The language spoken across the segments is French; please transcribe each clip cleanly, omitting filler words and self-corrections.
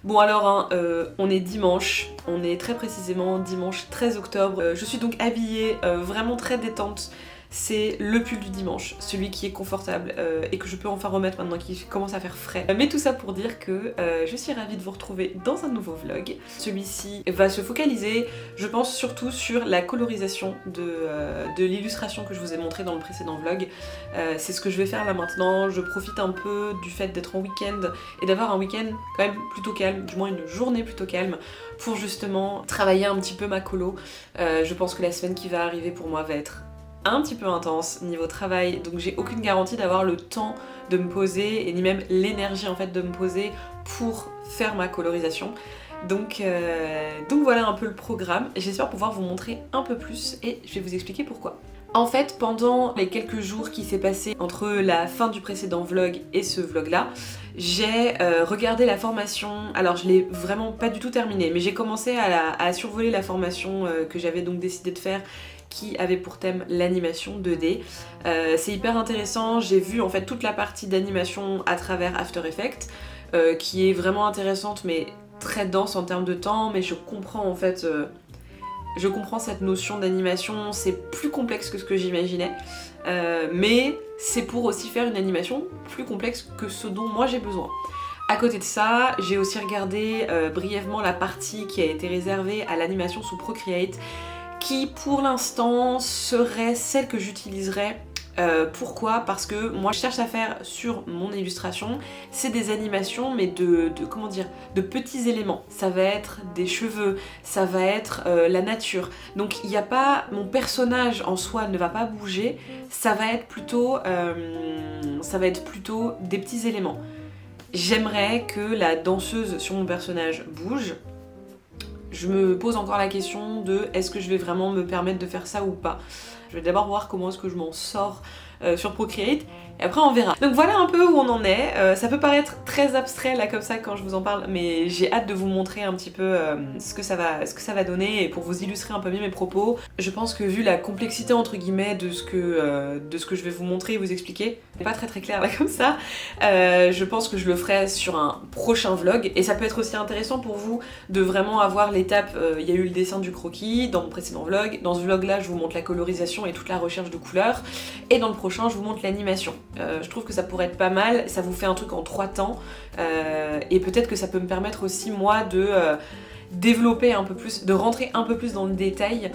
Bon alors, hein, on est dimanche, on est très précisément dimanche 13 octobre. Je suis donc habillée vraiment très détente. C'est le pull du dimanche, celui qui est confortable et que je peux enfin remettre maintenant qu'il commence à faire frais. Mais tout ça pour dire que je suis ravie de vous retrouver dans un nouveau vlog. Celui-ci va se focaliser, je pense, surtout sur la colorisation de l'illustration que je vous ai montrée dans le précédent vlog. C'est ce que je vais faire là maintenant. Je profite un peu du fait d'être en week-end et d'avoir un week-end quand même plutôt calme, du moins une journée plutôt calme, pour justement travailler un petit peu ma colo. Je pense que la semaine qui va arriver pour moi va être un petit peu intense niveau travail, donc j'ai aucune garantie d'avoir le temps de me poser et ni même l'énergie en fait de me poser pour faire ma colorisation. Donc voilà un peu le programme. J'espère pouvoir vous montrer un peu plus et je vais vous expliquer pourquoi. En fait, pendant les quelques jours qui s'est passé entre la fin du précédent vlog et ce vlog là, j'ai regardé la formation. Alors je l'ai vraiment pas du tout terminée, mais j'ai commencé à survoler la formation que j'avais donc décidé de faire, qui avait pour thème l'animation 2D. C'est hyper intéressant, j'ai vu en fait toute la partie d'animation à travers After Effects, qui est vraiment intéressante mais très dense en termes de temps, mais je comprends en fait, je comprends cette notion d'animation, c'est plus complexe que ce que j'imaginais, mais c'est pour aussi faire une animation plus complexe que ce dont moi j'ai besoin. À côté de ça, j'ai aussi regardé brièvement la partie qui a été réservée à l'animation sous Procreate, qui pour l'instant serait celle que j'utiliserais. Pourquoi ? Parce que moi je cherche à faire sur mon illustration, c'est des animations mais comment dire, de petits éléments. Ça va être des cheveux, ça va être la nature. Donc il n'y a pas, mon personnage en soi ne va pas bouger, ça va être plutôt des petits éléments. J'aimerais que la danseuse sur mon personnage bouge. Je me pose encore la question de est-ce que je vais vraiment me permettre de faire ça ou pas. Je vais d'abord voir comment est-ce que je m'en sors sur Procreate et après on verra. Donc voilà un peu où on en est. Ça peut paraître très abstrait là comme ça quand je vous en parle, mais j'ai hâte de vous montrer un petit peu ce que ça va donner et pour vous illustrer un peu mieux mes propos. Je pense que vu la complexité entre guillemets de ce que je vais vous montrer et vous expliquer, c'est pas très clair là comme ça, je pense que je le ferai sur un prochain vlog et ça peut être aussi intéressant pour vous de vraiment avoir l'étape. Il y a eu le dessin du croquis dans mon précédent vlog, dans ce vlog là je vous montre la colorisation et toute la recherche de couleurs, et dans le prochain je vous montre l'animation. Je trouve que ça pourrait être pas mal, ça vous fait un truc en 3 temps et peut-être que ça peut me permettre aussi moi de développer un peu plus, de rentrer un peu plus dans le détail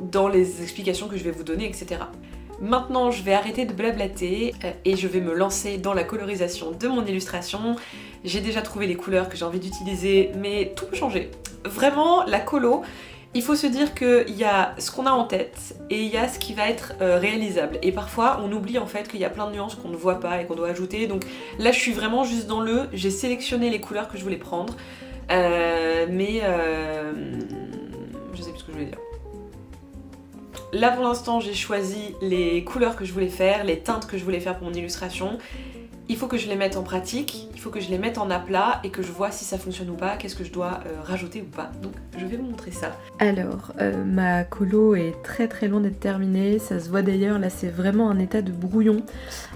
dans les explications que je vais vous donner, etc. Maintenant je vais arrêter de blablater et je vais me lancer dans la colorisation de mon illustration. J'ai déjà trouvé les couleurs que j'ai envie d'utiliser, mais tout peut changer. Vraiment, la colo, il faut se dire qu'il y a ce qu'on a en tête et il y a ce qui va être réalisable. Et parfois, on oublie en fait qu'il y a plein de nuances qu'on ne voit pas et qu'on doit ajouter. Donc là, je suis vraiment juste dans j'ai sélectionné les couleurs que je voulais prendre. Je sais plus ce que je voulais dire. Là pour l'instant j'ai choisi les couleurs que je voulais faire, les teintes que je voulais faire pour mon illustration. Il faut que je les mette en pratique, il faut que je les mette en aplat et que je vois si ça fonctionne ou pas, qu'est-ce que je dois rajouter ou pas. Donc je vais vous montrer ça. Alors, ma colo est très loin d'être terminée, ça se voit d'ailleurs, là c'est vraiment un état de brouillon.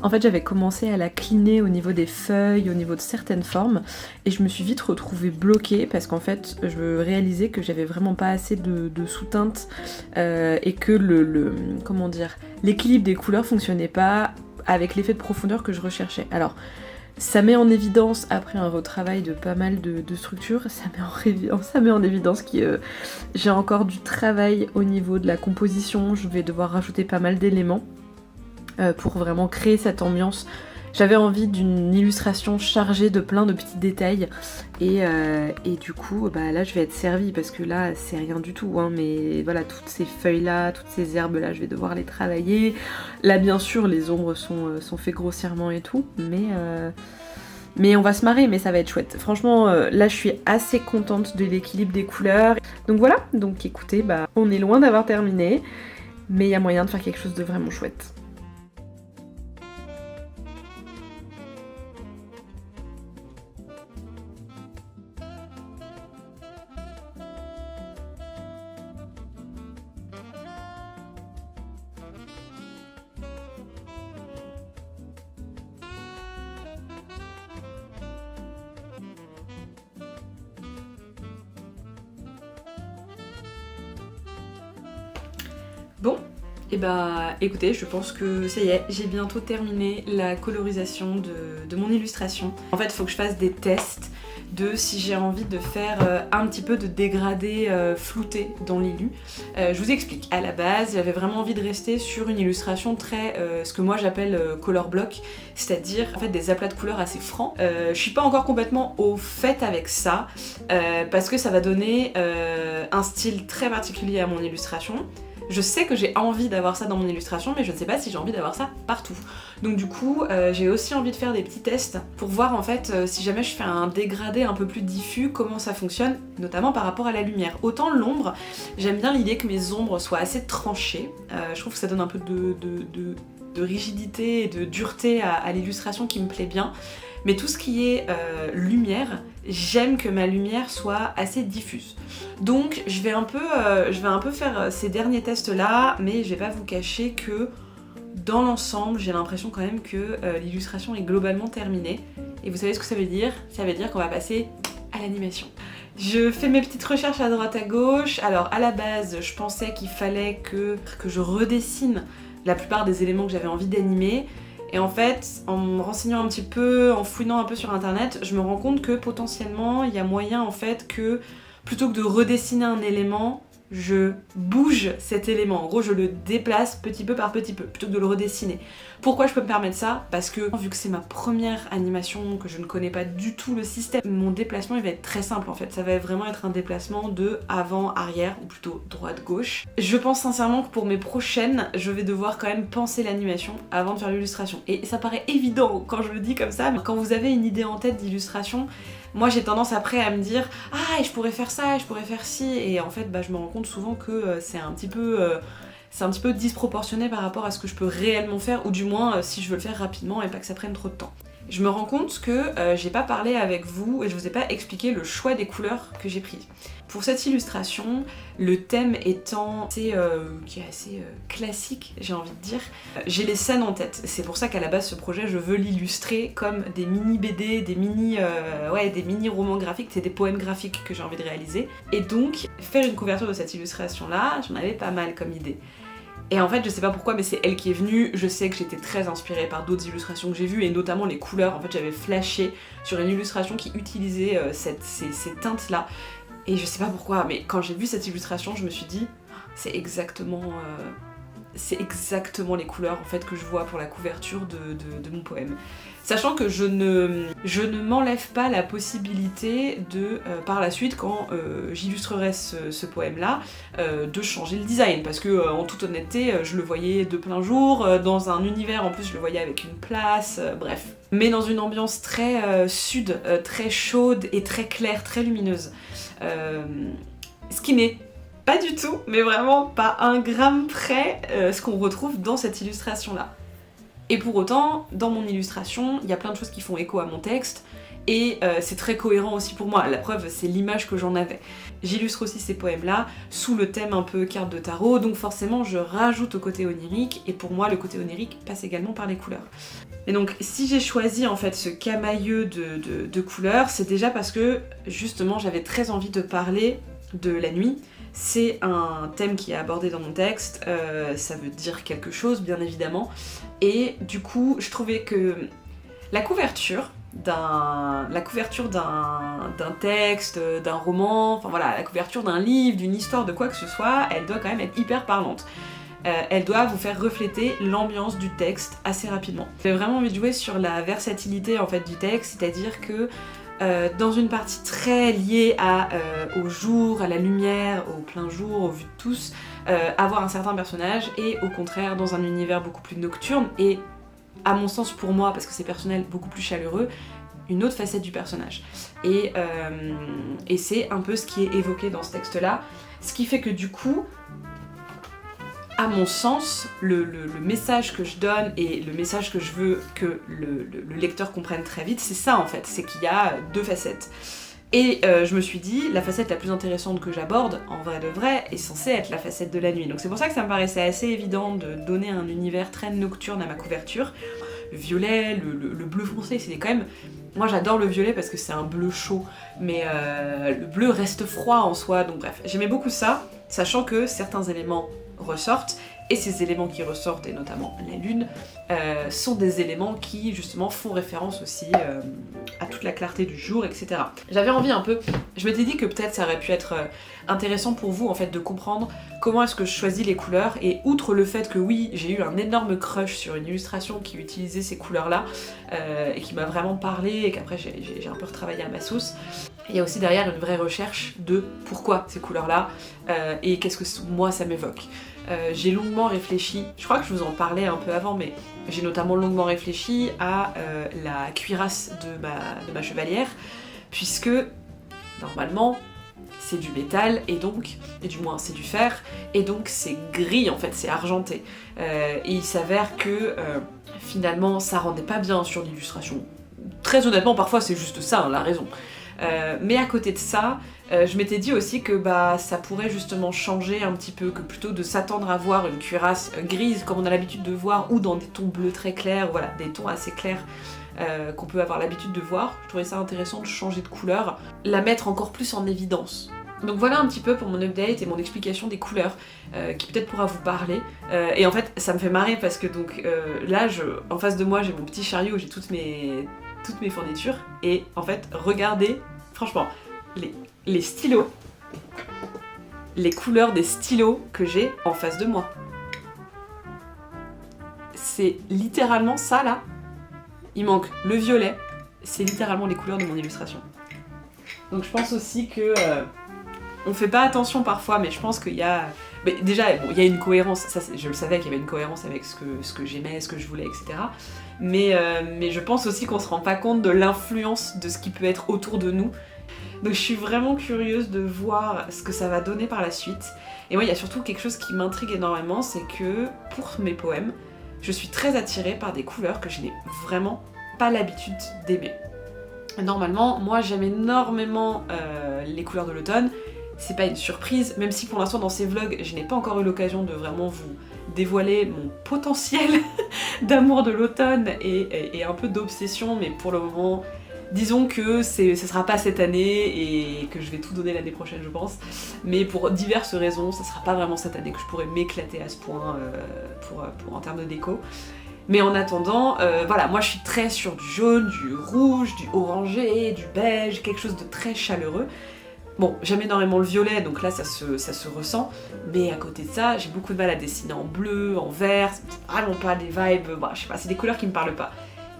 En fait j'avais commencé à la cleaner au niveau des feuilles, au niveau de certaines formes, et je me suis vite retrouvée bloquée parce qu'en fait je réalisais que j'avais vraiment pas assez de sous-teintes et que comment dire, l'équilibre des couleurs fonctionnait pas avec l'effet de profondeur que je recherchais. Alors, ça met en évidence, après un retravail de pas mal de structures, ça met en évidence que j'ai encore du travail au niveau de la composition. Je vais devoir rajouter pas mal d'éléments pour vraiment créer cette ambiance. J'avais envie d'une illustration chargée de plein de petits détails et du coup là je vais être servie parce que là c'est rien du tout hein, mais voilà, toutes ces feuilles là, toutes ces herbes là, je vais devoir les travailler. Là bien sûr les ombres sont faites grossièrement et tout, mais on va se marrer, mais ça va être chouette. Franchement là je suis assez contente de l'équilibre des couleurs. Donc voilà, donc écoutez, on est loin d'avoir terminé, mais il y a moyen de faire quelque chose de vraiment chouette. Bon, et bah écoutez, je pense que ça y est, j'ai bientôt terminé la colorisation de mon illustration. En fait, il faut que je fasse des tests de si j'ai envie de faire un petit peu de dégradé flouté dans l'illu. Je vous explique, à la base, j'avais vraiment envie de rester sur une illustration très, ce que moi j'appelle color block, c'est-à-dire en fait des aplats de couleurs assez francs. Je suis pas encore complètement au fait avec ça, parce que ça va donner un style très particulier à mon illustration. Je sais que j'ai envie d'avoir ça dans mon illustration, mais je ne sais pas si j'ai envie d'avoir ça partout. Donc du coup, j'ai aussi envie de faire des petits tests pour voir en fait si jamais je fais un dégradé un peu plus diffus, comment ça fonctionne, notamment par rapport à la lumière. Autant l'ombre, j'aime bien l'idée que mes ombres soient assez tranchées. Je trouve que ça donne un peu de rigidité et de dureté à l'illustration qui me plaît bien. Mais tout ce qui est lumière, j'aime que ma lumière soit assez diffuse. Donc je vais un peu faire ces derniers tests là, mais je vais pas vous cacher que dans l'ensemble, j'ai l'impression quand même que l'illustration est globalement terminée. Et vous savez ce que ça veut dire? Ça veut dire qu'on va passer à l'animation. Je fais mes petites recherches à droite à gauche. Alors à la base, je pensais qu'il fallait que je redessine la plupart des éléments que j'avais envie d'animer. Et en fait, en me renseignant un petit peu, en fouinant un peu sur internet, je me rends compte que potentiellement, il y a moyen en fait que, plutôt que de redessiner un élément, je bouge cet élément. En gros, je le déplace petit peu par petit peu, plutôt que de le redessiner. Pourquoi je peux me permettre ça? Parce que, vu que c'est ma première animation, que je ne connais pas du tout le système, mon déplacement il va être très simple en fait. Ça va vraiment être un déplacement de avant-arrière, ou plutôt droite-gauche. Je pense sincèrement que pour mes prochaines, je vais devoir quand même penser l'animation avant de faire l'illustration. Et ça paraît évident quand je le dis comme ça, mais quand vous avez une idée en tête d'illustration, moi j'ai tendance après à me dire « Ah, et je pourrais faire ça, et je pourrais faire ci », et en fait je me rends compte souvent que c'est un petit peu disproportionné par rapport à ce que je peux réellement faire, ou du moins si je veux le faire rapidement et pas que ça prenne trop de temps. Je me rends compte que j'ai pas parlé avec vous et je vous ai pas expliqué le choix des couleurs que j'ai prises. Pour cette illustration, le thème étant qui est assez classique, j'ai envie de dire, j'ai les scènes en tête. C'est pour ça qu'à la base ce projet je veux l'illustrer comme des mini BD, des mini romans graphiques, c'est des poèmes graphiques que j'ai envie de réaliser. Et donc faire une couverture de cette illustration là, j'en avais pas mal comme idée. Et en fait, je sais pas pourquoi, mais c'est elle qui est venue. Je sais que j'étais très inspirée par d'autres illustrations que j'ai vues, et notamment les couleurs. En fait, j'avais flashé sur une illustration qui utilisait ces teintes-là. Et je sais pas pourquoi, mais quand j'ai vu cette illustration, je me suis dit, c'est exactement les couleurs en fait que je vois pour la couverture de mon poème. Sachant que je ne m'enlève pas la possibilité de, par la suite, quand j'illustrerai ce poème-là, de changer le design. Parce que, en toute honnêteté, je le voyais de plein jour, dans un univers, en plus je le voyais avec une place, bref. Mais dans une ambiance très sud, très chaude et très claire, très lumineuse. Ce qui n'est pas du tout, mais vraiment pas un gramme près, ce qu'on retrouve dans cette illustration-là. Et pour autant, dans mon illustration, il y a plein de choses qui font écho à mon texte, et c'est très cohérent aussi pour moi. La preuve, c'est l'image que j'en avais. J'illustre aussi ces poèmes-là sous le thème un peu carte de tarot, donc forcément je rajoute au côté onirique, et pour moi le côté onirique passe également par les couleurs. Et donc si j'ai choisi en fait ce camailleux de couleurs, c'est déjà parce que justement j'avais très envie de parler de la nuit. C'est un thème qui est abordé dans mon texte, ça veut dire quelque chose bien évidemment, et du coup je trouvais que la couverture d'un texte, d'un roman, enfin voilà, la couverture d'un livre, d'une histoire, de quoi que ce soit, elle doit quand même être hyper parlante. Elle doit vous faire refléter l'ambiance du texte assez rapidement. J'ai vraiment envie de jouer sur la versatilité en fait du texte, c'est-à-dire que dans une partie très liée au jour, à la lumière, au plein jour, au vu de tous, avoir un certain personnage, et au contraire dans un univers beaucoup plus nocturne, et à mon sens pour moi, parce que c'est personnel, beaucoup plus chaleureux, une autre facette du personnage. Et c'est un peu ce qui est évoqué dans ce texte-là, ce qui fait que du coup, à mon sens, le message que je donne et le message que je veux que le lecteur comprenne très vite, c'est ça en fait, c'est qu'il y a deux facettes. Et je me suis dit, la facette la plus intéressante que j'aborde, en vrai de vrai, est censée être la facette de la nuit. Donc c'est pour ça que ça me paraissait assez évident de donner un univers très nocturne à ma couverture. Le violet, le bleu foncé, c'est quand même... Moi j'adore le violet parce que c'est un bleu chaud, mais le bleu reste froid en soi, donc bref. J'aimais beaucoup ça, sachant que certains éléments ressortent, Et ces éléments qui ressortent, et notamment la lune, sont des éléments qui justement font référence aussi à toute la clarté du jour, etc. J'avais envie un peu, je m'étais dit que peut-être ça aurait pu être intéressant pour vous en fait de comprendre comment est-ce que je choisis les couleurs, et outre le fait que oui, j'ai eu un énorme crush sur une illustration qui utilisait ces couleurs-là, et qui m'a vraiment parlé, et qu'après j'ai un peu retravaillé à ma sauce, il y a aussi derrière une vraie recherche de pourquoi ces couleurs-là, et qu'est-ce que moi ça m'évoque. J'ai longuement réfléchi, je crois que je vous en parlais un peu avant, mais j'ai notamment longuement réfléchi à la cuirasse de ma chevalière, puisque normalement c'est du métal, et du moins c'est du fer, et donc c'est gris en fait, c'est argenté. Et il s'avère que finalement ça rendait pas bien sur l'illustration. Très honnêtement, parfois c'est juste ça, hein, la raison. Mais à côté de ça, je m'étais dit aussi que ça pourrait justement changer un petit peu, que plutôt de s'attendre à voir une cuirasse grise comme on a l'habitude de voir, ou dans des tons bleus très clairs, voilà, des tons assez clairs qu'on peut avoir l'habitude de voir, je trouvais ça intéressant de changer de couleur, la mettre encore plus en évidence. Donc voilà un petit peu pour mon update et mon explication des couleurs, qui peut-être pourra vous parler. Et en fait, ça me fait marrer parce que donc là, en face de moi, j'ai mon petit chariot où j'ai toutes mes fournitures, et en fait, regardez, franchement, les stylos, les couleurs des stylos que j'ai en face de moi. C'est littéralement ça là. Il manque le violet, c'est littéralement les couleurs de mon illustration. Donc je pense aussi que on fait pas attention parfois, mais je pense qu'il y a... Mais déjà, bon, il y a une cohérence, ça, je le savais qu'il y avait une cohérence avec ce que j'aimais, ce que je voulais, etc. Mais je pense aussi qu'on se rend pas compte de l'influence de ce qui peut être autour de nous. Donc je suis vraiment curieuse de voir ce que ça va donner par la suite. Et moi, il y a surtout quelque chose qui m'intrigue énormément, c'est que pour mes poèmes, je suis très attirée par des couleurs que je n'ai vraiment pas l'habitude d'aimer. Normalement, moi j'aime énormément les couleurs de l'automne. C'est pas une surprise, même si pour l'instant dans ces vlogs, je n'ai pas encore eu l'occasion de vraiment vous dévoiler mon potentiel d'amour de l'automne et un peu d'obsession, mais pour le moment, disons que ce sera pas cette année et que je vais tout donner l'année prochaine, je pense. Mais pour diverses raisons, ça sera pas vraiment cette année que je pourrais m'éclater à ce point en termes de déco. Mais en attendant, voilà, moi je suis très sur du jaune, du rouge, du orangé, du beige, quelque chose de très chaleureux. Bon, j'aime énormément le violet, donc là ça se ressent, mais à côté de ça, j'ai beaucoup de mal à dessiner en bleu, en vert, c'est vraiment pas des vibes, je sais pas, c'est des couleurs qui me parlent pas.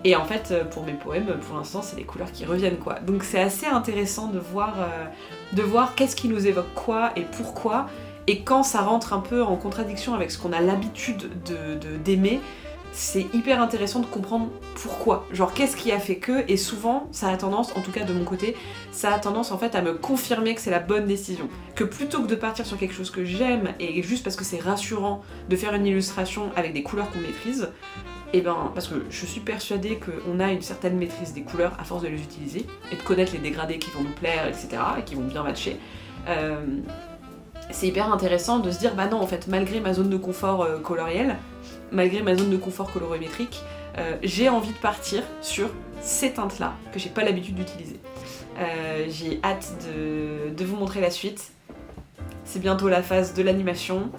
Et en fait, pour mes poèmes, pour l'instant, c'est les couleurs qui reviennent, quoi. Donc c'est assez intéressant de voir qu'est-ce qui nous évoque quoi et pourquoi, et quand ça rentre un peu en contradiction avec ce qu'on a l'habitude d'aimer, c'est hyper intéressant de comprendre pourquoi. Genre qu'est-ce qui a fait que, et souvent ça a tendance, en tout cas de mon côté, ça a tendance en fait à me confirmer que c'est la bonne décision. Que plutôt que de partir sur quelque chose que j'aime, et juste parce que c'est rassurant de faire une illustration avec des couleurs qu'on maîtrise, et parce que je suis persuadée qu'on a une certaine maîtrise des couleurs à force de les utiliser, et de connaître les dégradés qui vont nous plaire, etc., et qui vont bien matcher. C'est hyper intéressant de se dire, bah non, en fait, malgré ma zone de confort colorielle, malgré ma zone de confort colorimétrique, j'ai envie de partir sur ces teintes-là, que j'ai pas l'habitude d'utiliser. J'ai hâte de vous montrer la suite. C'est bientôt la phase de l'animation.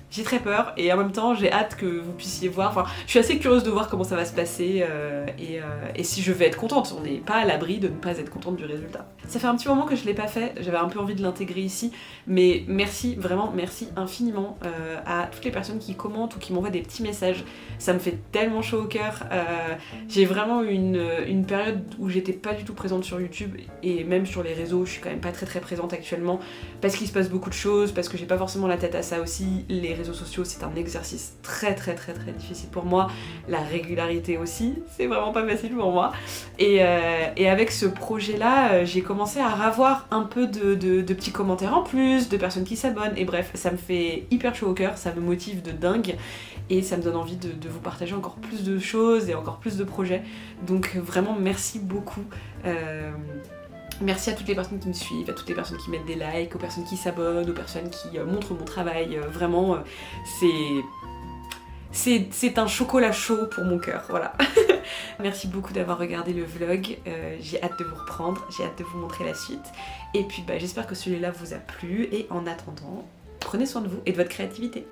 J'ai très peur, et en même temps j'ai hâte que vous puissiez voir, enfin je suis assez curieuse de voir comment ça va se passer, et si je vais être contente. On n'est pas à l'abri de ne pas être contente du résultat. Ça fait un petit moment que je l'ai pas fait, j'avais un peu envie de l'intégrer ici, mais merci, vraiment merci infiniment à toutes les personnes qui commentent ou qui m'envoient des petits messages. Ça me fait tellement chaud au cœur. J'ai vraiment eu une période où j'étais pas du tout présente sur YouTube, et même sur les réseaux, je suis quand même pas très présente actuellement, parce qu'il se passe beaucoup de choses, parce que j'ai pas forcément la tête à ça aussi. Les réseaux sociaux, c'est un exercice très difficile pour moi. La régularité aussi, c'est vraiment pas facile pour moi. Et avec ce projet-là, j'ai commencé à avoir un peu de petits commentaires en plus, de personnes qui s'abonnent, et bref, ça me fait hyper chaud au cœur, ça me motive de dingue, et ça me donne envie de vous partager encore plus de choses et encore plus de projets. Donc vraiment, merci beaucoup. Merci à toutes les personnes qui me suivent, à toutes les personnes qui mettent des likes, aux personnes qui s'abonnent, aux personnes qui montrent mon travail. Vraiment, c'est un chocolat chaud pour mon cœur, voilà. Merci beaucoup d'avoir regardé le vlog. J'ai hâte de vous reprendre, j'ai hâte de vous montrer la suite. Et puis j'espère que celui-là vous a plu, et en attendant, prenez soin de vous et de votre créativité.